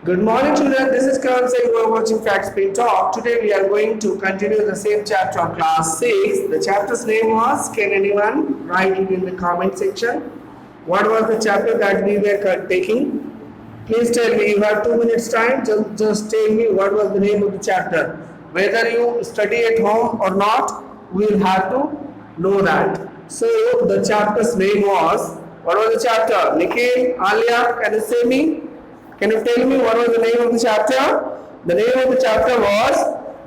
Good morning, children. This is Karan saying you are watching Facts Being Talk. Today we are going to continue the same chapter of class 6. The chapter's name was, can anyone write it in the comment section? What was the chapter that we were taking? Please tell me. You have 2 minutes time. Just tell me what was the name of the chapter. Whether you study at home or not, we will have to know that. So the chapter's name was, what was the chapter? Nikhil, Alia, can you say me? Can you tell me what was the name of the chapter? The name of the chapter was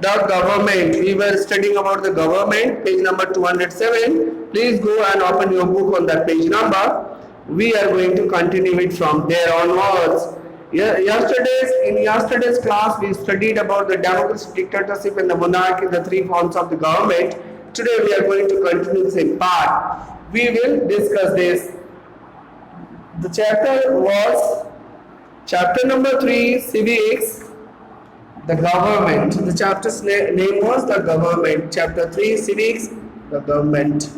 the government. We were studying about the government, page number 207. Please go and open your book on that page number. We are going to continue it from there onwards. In yesterday's class, we studied about the democracy, dictatorship, and the monarchy, the three forms of the government. Today, we are going to continue the same part. We will discuss this. The chapter was chapter number 3, civics, the government. The chapter's name was the government. Chapter 3, civics, the government.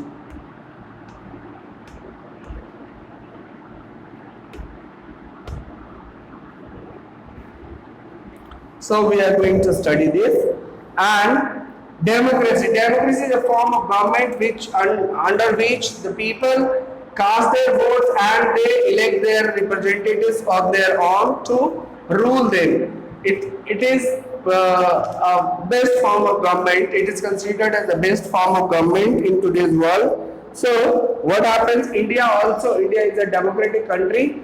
So we are going to study this. And democracy. Democracy is a form of government under which the people cast their votes and they elect their representatives of their own to rule them. It is a best form of government. It is considered as the best form of government in today's world. So what happens? India is a democratic country.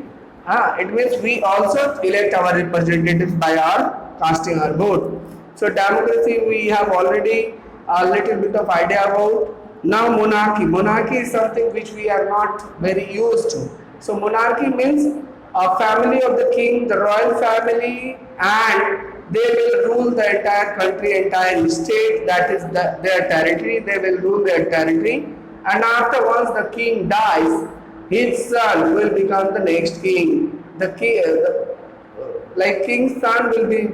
It means we also elect our representatives by our casting our vote. So democracy we have already a little bit of idea about. Now monarchy. Monarchy is something which we are not very used to. So monarchy means a family of the king, the royal family, and they will rule the entire country, entire state, that is their territory. They will rule their territory. And after once the king dies, his son will become the next king. The king, like king's son will be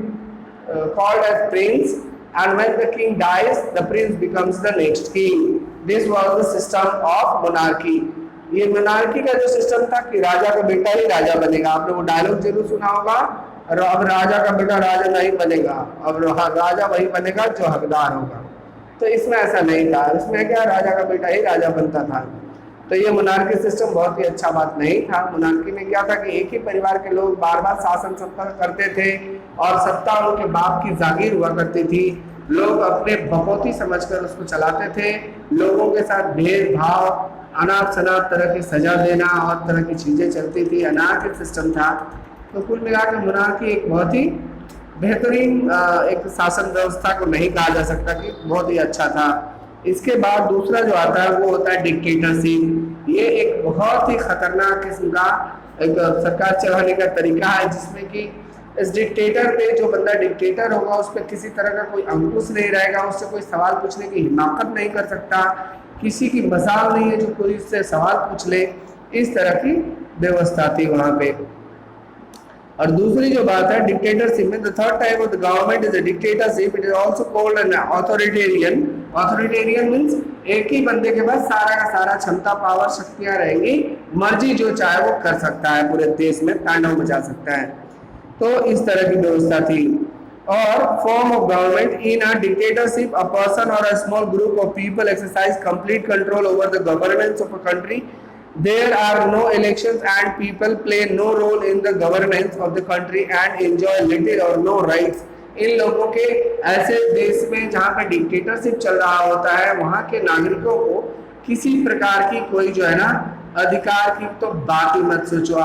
called as prince, and when the king dies, the prince becomes the next king. This was the system of monarchy. ये monarchy का जो system था कि राजा का बेटा ही राजा बनेगा. आपने वो डायलॉग जरूर सुना होगा. अब राजा का बेटा राजा नहीं बनेगा, अब राजा वही बनेगा जो हकदार होगा. तो इसमें ऐसा नहीं था. इसमें क्या राजा का बेटा ही राजा बनता था. तो ये मोनार्की सिस्टम बहुत ही अच्छा बात नहीं था. मोनार्की में क्या था कि एक ही परिवार के लोग बार बार शासन सत्ता करते थे और सत्ता उनके बाप की जागीर हुआ करती थी. लोग अपने बखौती समझकर उसको चलाते थे. लोगों के साथ भेदभाव, अनाप शनाप तरह की सजा देना और तरह की चीजें चलती थी. अनार्किक सिस्टम था. तो कुल मिलाकर मोनार्की एक बहुत ही बेहतरीन एक शासन व्यवस्था को नहीं कहा जा सकता कि बहुत ही अच्छा था. इसके बाद दूसरा जो आता है वो होता है डिक्टेटरशिप. ये एक बहुत ही खतरनाक किस्म का एक सरकार चलाने का तरीका है, जिसमें कि इस डिक्टेटर पे, जो बंदा डिक्टेटर होगा उस पर किसी तरह का कोई अंकुश नहीं रहेगा. उससे कोई सवाल पूछने की हिम्मत नहीं कर सकता. किसी की मजाल नहीं है जो कोई उससे सवाल पूछ ले. इस तरह की व्यवस्था थी वहाँ पे. और दूसरी जो बात है डिक्टेटरशिप में, the third type of the government is a dictatorship. It is also called an authoritarian. Authoritarian means एक ही बंदे के पास सारा का सारा क्षमता, पावर, शक्तियां रहेंगी. मर्जी जो चाहे वो कर सकता है, पूरे देश में तांडव मचा सकता है. तो इस तरह की व्यवस्था थी. और form of government in a dictatorship, a person or a small group of people exercise complete control over the governance of a country. There are no elections and people play no role in the governance of the country and enjoy little or no rights. इन लोगों के ऐसे देश में जहाँ पे dictatorship चल रहा होता है, वहाँ के नागरिकों को किसी प्रकार की कोई जो है ना अधिकार की तो बात ही मत सोचो.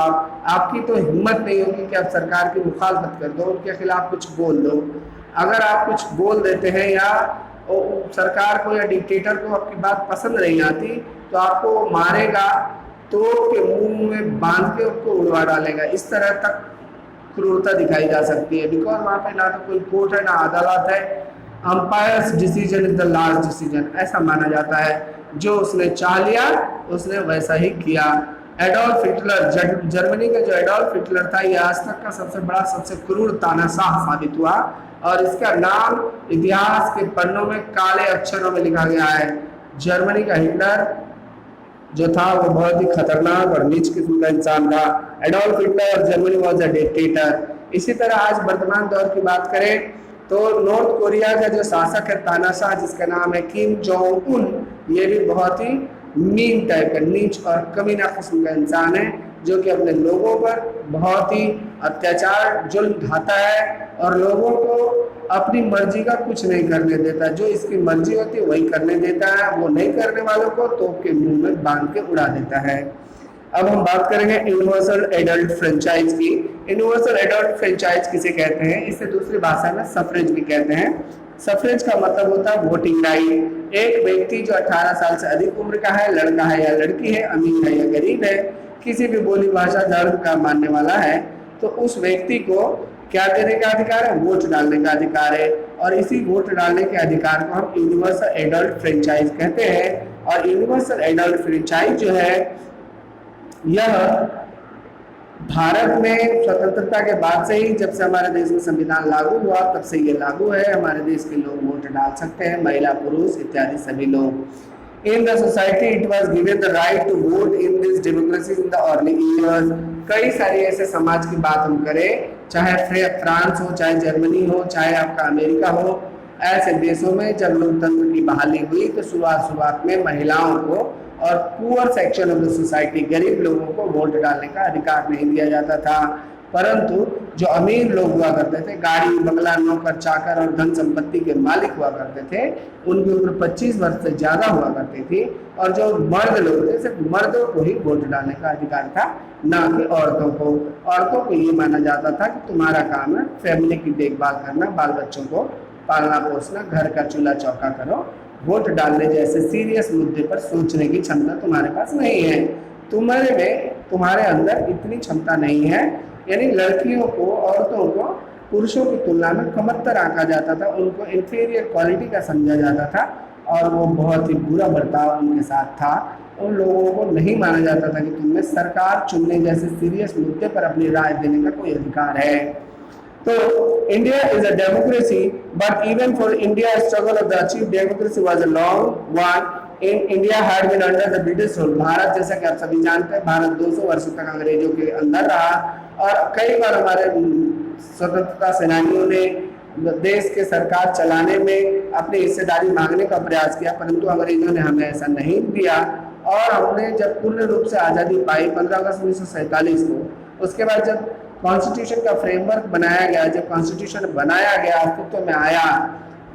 आपकी तो हिम्मत नहीं होगी कि आप सरकार की मुखालफत कर दो, उनके खिलाफ कुछ बोल दो. अगर आप कुछ बोल देते हैं या सरकार को या डिक्टेटर को आपकी बात पसंद नहीं आती, तो आपको मारेगा, तोड़ के मुंह में बांध के उसको उड़वा डालेगा. इस तरह तक क्रूरता दिखाई जा सकती है. बिकॉज वहाँ पे ना तो कोई कोर्ट है ना अदालत है. Umpires decision is the last decision, ऐसा माना जाता है. जो उसने चाह लिया उसने वैसा ही किया. एडोल्फ हिटलर, जर्मनी का जो एडोल्फ हिटलर था, ये आज तक का सबसे बड़ा, सबसे क्रूर तानाशाह साबित हुआ. और इसका नाम इतिहास के पन्नों में काले अक्षरों में लिखा गया है. जर्मनी का हिटलर जो था वो बहुत ही खतरनाक और नीच किस्म का इंसान था. Adolf Hitler Germany was a dictator. इसी तरह आज वर्तमान दौर की बात करें तो नॉर्थ कोरिया का जो शासक है तानाशाह, जिसका नाम है किम जोंग उन, ये भी बहुत ही मीन टाइप का, नीच और कमीना किस्म का इंसान है, जो कि अपने लोगों पर बहुत ही अत्याचार जुल्म ढाता है और लोगों को अपनी मर्जी का कुछ नहीं करने देता। जो इसकी मर्जी होती है वही करने देता है, वो नहीं करने वालों को तोप के मुंह में बांध के उड़ा देता है। अब हम बात करेंगे यूनिवर्सल एडल्ट फ्रेंचाइज की। यूनिवर्सल एडल्ट फ्रेंचाइज किसे कहते हैं? इसे दूसरी भाषा में सफरेज भी कहते हैं। सफरेज का मतलब होता है वोटिंग राइट। एक व्यक्ति जो 18 साल से अधिक उम्र का है, लड़का है या लड़की है, अमीर है या गरीब है, किसी भी बोली भाषा धर्म का मानने वाला है, तो उस व्यक्ति को क्या देने का अधिकार है? वोट डालने का अधिकार है। और इसी वोट डालने के अधिकार को हम यूनिवर्सल एडल्ट फ्रेंचाइज कहते हैं। और यूनिवर्सल एडल्ट फ्रेंचाइज जो है यह भारत में स्वतंत्रता के बाद से ही, जब से हमारे देश में संविधान लागू हुआ तब से ये लागू है। हमारे देश के लोग वोट डाल सकते हैं, महिला पुरुष इत्यादि सभी लोग। In the society it was given the right to vote in this democracy in the early years. कई सारे ऐसे समाज की बात हम करें, चाहे फ्रांस हो, चाहे जर्मनी हो, चाहे आपका अमेरिका हो, ऐसे देशों में जब लोकतंत्र की बहाली हुई तो शुरुआत में महिलाओं को और poor section of the society, गरीब लोगों को वोट डालने का अधिकार नहीं दिया जाता था। परंतु जो अमीर लोग हुआ करते थे, गाड़ी बंगला नौकर चाकर और धन संपत्ति के मालिक हुआ करते थे, उनकी उम्र 25 वर्ष से ज्यादा हुआ करती थी। और जो मर्द लोग थे, सिर्फ मर्दों को ही वोट डालने का अधिकार था, ना कि औरतों को। औरतों को ये माना जाता था कि तुम्हारा काम है फैमिली की देखभाल करना, बाल बच्चों को पालना पोसना, घर का चूल्हा चौका करो, वोट डालने जैसे सीरियस मुद्दे पर सोचने की क्षमता तुम्हारे पास नहीं है। तुम्हारे अंदर इतनी क्षमता नहीं है। यानी लड़कियों को, औरतों को पुरुषों की तुलना में कमतर आंका जाता था, उनको इंफीरियर क्वालिटी का समझा जाता था और वो बहुत ही बुरा बर्ताव उनके साथ था। उन लोगों को नहीं माना जाता था कि तुम्हें सरकार चुनने जैसे सीरियस मुद्दे पर अपनी राय देने का कोई अधिकार है। So India is a democracy, but even for India, struggle of the achieve democracy was a long one. In India had been under the British rule. Bharat, जैसा कि आप सभी जानते हैं, भारत 200 वर्षों तक अंग्रेजों के अंदर रहा और कई बार हमारे स्वतंत्रता सेनानियों ने देश के सरकार चलाने में अपनी हिस्सेदारी मांगने का प्रयास किया, परंतु अंग्रेजों ने हमें ऐसा नहीं दिया। और हमने जब पूर्ण रूप से आज़ादी पाई 15 अगस्त 1947 को, उसके बाद जब कॉन्स्टिट्यूशन का फ्रेमवर्क बनाया गया, जब कॉन्स्टिट्यूशन बनाया गया, अस्तित्व में आया,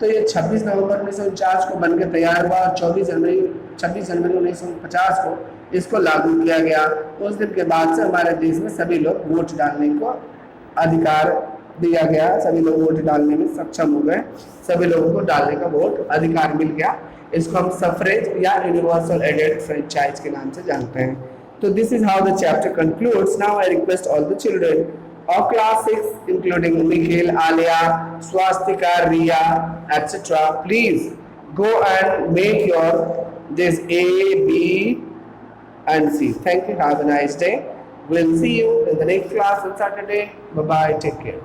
तो ये 26 नवंबर 1949 को बनकर तैयार हुआ और 26 जनवरी 1950 को इसको लागू किया गया। उस दिन के बाद से हमारे देश में सभी लोग वोट डालने को अधिकार दिया गया, सभी लोग वोट डालने में सक्षम हो गए, सभी लोगों को डालने का वोट अधिकार मिल गया। इसको हम सफरेज या यूनिवर्सल एडल्ट फ्रेंचाइज के नाम से जानते हैं। So this is how the chapter concludes. Now I request all the children of class 6, including Nikhil, Alia, Swastika, Riya, etc. Please go and make your this A, B, and C. Thank you. Have a nice day. We'll see you in the next class on Saturday. Bye bye. Take care.